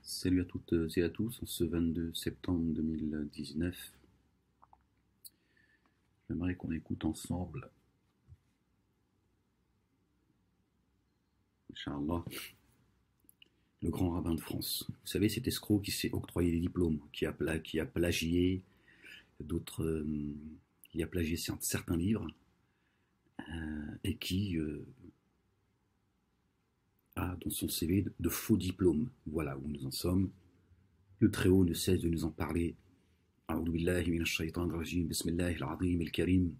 Salut à toutes et à tous, en ce 22 septembre 2019, j'aimerais qu'on écoute ensemble, Inch'Allah, le grand rabbin de France. Vous savez, cet escroc qui s'est octroyé des diplômes, qui a plagié d'autres, qui a plagié certains livres, et qui a dans son CV de faux diplômes. Voilà où nous en sommes. Le Très-Haut ne cesse de nous en parler. أعوذ بالله من الشيطان الرجيم بسم الله العظيم الكريم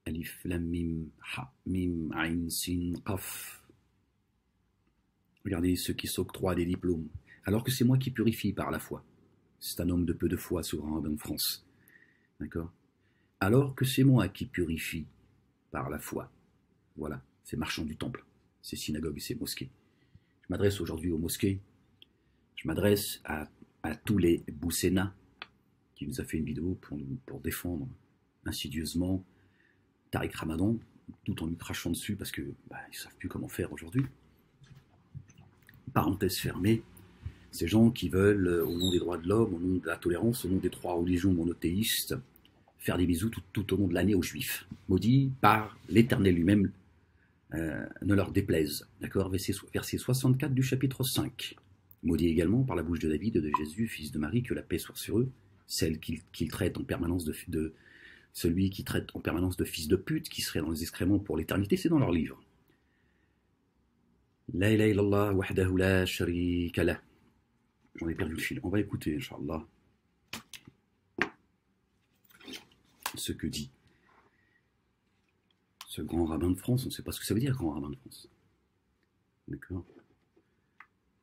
ألف لام ميم ح ميم عين سين قف. Regardez ceux qui s'octroient des diplômes, alors que c'est moi qui purifie par la foi. C'est un homme de peu de foi, ce grand rabbin de France. D'accord? Alors que c'est moi qui purifie par la foi. Voilà, ces marchands du temple, ces synagogues et ces mosquées. Je m'adresse aujourd'hui aux mosquées. Je m'adresse à tous les Boussena qui nous a fait une vidéo pour défendre insidieusement Tariq Ramadan, tout en lui crachant dessus parce que ils ne savent plus comment faire aujourd'hui. Parenthèse fermée, ces gens qui veulent, au nom des droits de l'homme, au nom de la tolérance, au nom des trois religions monothéistes, faire des bisous tout au long de l'année aux Juifs, maudits par l'Éternel lui-même, ne leur déplaise. D'accord, verset 64 du chapitre 5. Maudit également par la bouche de David et de Jésus, fils de Marie, que la paix soit sur eux, celle qu'il traite en permanence celui qui traite en permanence de fils de pute, qui serait dans les excréments pour l'éternité, c'est dans leur livre. La ilaha illallah wahdahu la sharika lah. J'en ai perdu le fil. On va écouter, Inch'Allah, ce que dit ce grand rabbin de France. On ne sait pas ce que ça veut dire, grand rabbin de France. D'accord.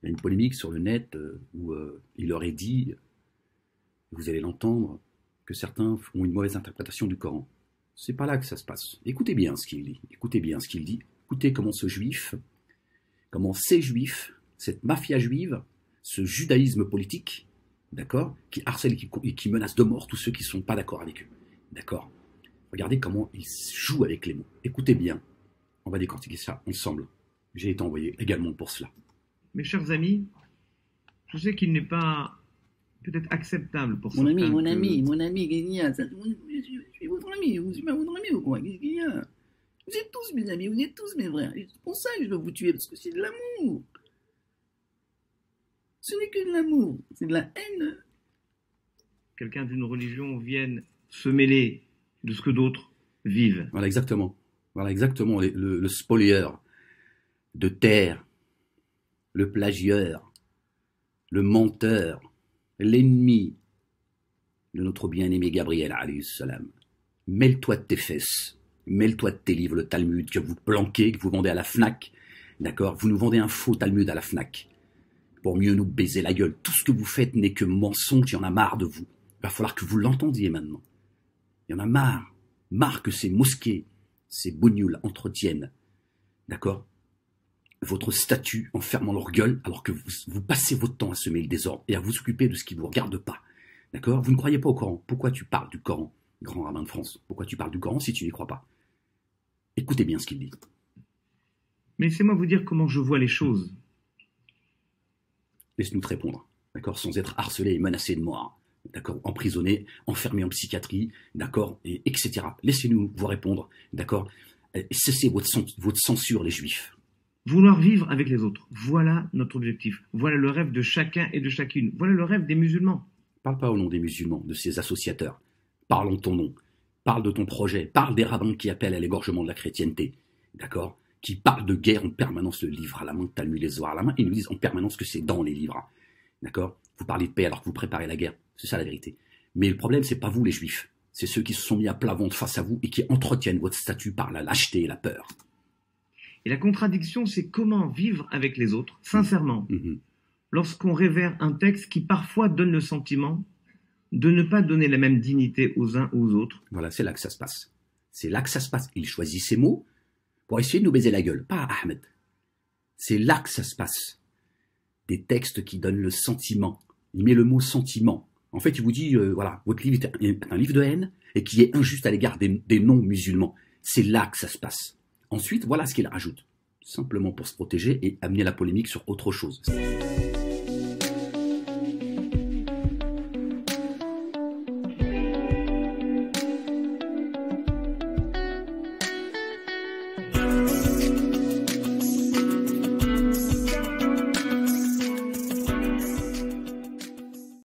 Il y a une polémique sur le net où il aurait dit, vous allez l'entendre, que certains ont une mauvaise interprétation du Coran. C'est pas là que ça se passe. Écoutez bien ce qu'il dit. Écoutez bien ce qu'il dit. Écoutez comment ces juifs, cette mafia juive, ce judaïsme politique, d'accord, qui harcèle et qui menace de mort tous ceux qui ne sont pas d'accord avec eux. D'accord. Regardez comment ils jouent avec les mots. Écoutez bien. On va décortiquer ça ensemble. J'ai été envoyé également pour cela. Mes chers amis, je sais qu'il n'est pas peut-être acceptable pour mon certains. Mon ami, qu'est-ce qu'il y a? Je suis votre ami, vous êtes pas votre ami ou quoi? Qu'est-ce qu'il y a? Vous êtes tous mes amis, vous êtes tous mes frères. C'est pour ça que je dois vous tuer, parce que c'est de l'amour. Ce n'est que de l'amour, c'est de la haine. Quelqu'un d'une religion vienne se mêler de ce que d'autres vivent. Voilà, exactement. Voilà, exactement. Le spolieur de terre, le plagieur, le menteur, l'ennemi de notre bien-aimé Gabriel, alayhi salam. Mêle-toi de tes fesses, mêle-toi de tes livres, le Talmud que vous planquez, que vous vendez à la Fnac, d'accord? Vous nous vendez un faux Talmud à la Fnac pour mieux nous baiser la gueule. Tout ce que vous faites n'est que mensonge, il y en a marre de vous. Il va falloir que vous l'entendiez maintenant. Il y en a marre que ces mosquées, ces bougnoules entretiennent, d'accord, votre statut en fermant leur gueule, alors que vous passez votre temps à semer le désordre et à vous occuper de ce qui ne vous regarde pas. D'accord? Vous ne croyez pas au Coran. Pourquoi tu parles du Coran, grand rabbin de France? Pourquoi tu parles du Coran si tu n'y crois pas? Écoutez bien ce qu'il dit. Mais laissez-moi vous dire comment je vois les choses. Laisse-nous te répondre, d'accord? Sans être harcelé et menacé de mort, d'accord? Emprisonné, enfermé en psychiatrie, d'accord? Et etc. Laissez-nous vous répondre, d'accord? Cessez votre censure, les Juifs. Vouloir vivre avec les autres, voilà notre objectif. Voilà le rêve de chacun et de chacune. Voilà le rêve des musulmans. Parle pas au nom des musulmans, de ces associateurs. Parle en ton nom. Parle de ton projet. Parle des rabbins qui appellent à l'égorgement de la chrétienté. D'accord? Qui parlent de guerre en permanence, le livre à la main, Talmud les Zohar à la main, et nous disent en permanence que c'est dans les livres. D'accord? Vous parlez de paix alors que vous préparez la guerre. C'est ça la vérité. Mais le problème, c'est pas vous les Juifs. C'est ceux qui se sont mis à plat ventre face à vous et qui entretiennent votre statut par la lâcheté et la peur. Et la contradiction, c'est comment vivre avec les autres, sincèrement, lorsqu'on révère un texte qui parfois donne le sentiment de ne pas donner la même dignité aux uns ou aux autres. Voilà, c'est là que ça se passe. C'est là que ça se passe. Il choisit ses mots pour essayer de nous baiser la gueule. Pas Ahmed. C'est là que ça se passe. Des textes qui donnent le sentiment. Il met le mot sentiment. En fait, il vous dit, voilà, votre livre est un livre de haine et qui est injuste à l'égard des non-musulmans. C'est là que ça se passe. Ensuite, voilà ce qu'il rajoute. Simplement pour se protéger et amener la polémique sur autre chose.